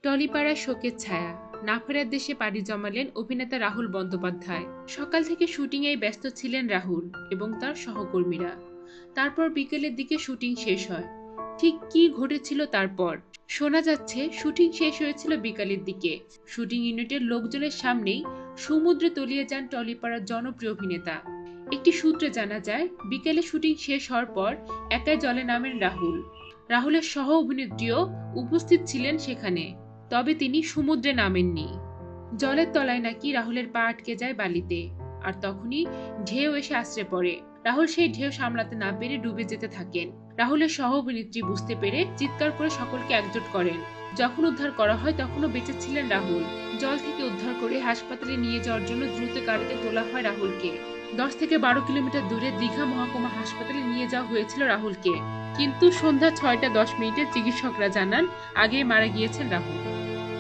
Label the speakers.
Speaker 1: টলিপাড়ার শোকের ছায়া। না ফেরার দেশে পাড়ি জমালেন অভিনেতা রাহুল বন্দ্যোপাধ্যায়। সকাল থেকে শুটিংয়েই ব্যস্ত ছিলেন রাহুল এবং তার সহকর্মীরা। তারপর বিকেলের দিকে শুটিং শেষ হয়। ঠিক কী ঘটেছিল তারপর? শোনা যাচ্ছে শুটিং শেষ হয়েছিল বিকালের দিকে। শুটিং ইউনিটের লোকজনের সামনেই সমুদ্রে তলিয়ে যান টলিপাড়ার জনপ্রিয় অভিনেতা। একটি সূত্রে জানা যায়, বিকেলে শুটিং শেষ হওয়ার পর একাই জলে নামেন রাহুল। রাহুলের সহ অভিনেত্রীও উপস্থিত ছিলেন সেখানে, তবে তিনি সমুদ্রে নামেননি। জলের তলায় নাকি রাহুলের পা আটকে যায় বালিতে, আর তখনই ঢেউ এসে আছড়ে পড়ে। রাহুল সেই ঢেউ সামলাতে না পেরে ডুবে যেতে থাকেন। রাহুলের সহ অভিনেত্রী বুঝতে পেরে চিৎকার করে সকলকে একজোট করেন। যখন উদ্ধার করা হয় তখনও বেঁচে ছিলেন রাহুল। জল থেকে উদ্ধার করে হাসপাতালে নিয়ে যাওয়ার জন্য দ্রুত গাড়িতে তোলা হয় রাহুলকে। 10 থেকে 12 কিলোমিটার দূরে দীঘা মহকুমা হাসপাতালে নিয়ে যাওয়া হয়েছিল রাহুলকে, কিন্তু সন্ধ্যা 6টা 10 মিনিটে চিকিৎসকরা জানান আগেই মারা গিয়েছেন রাহুল।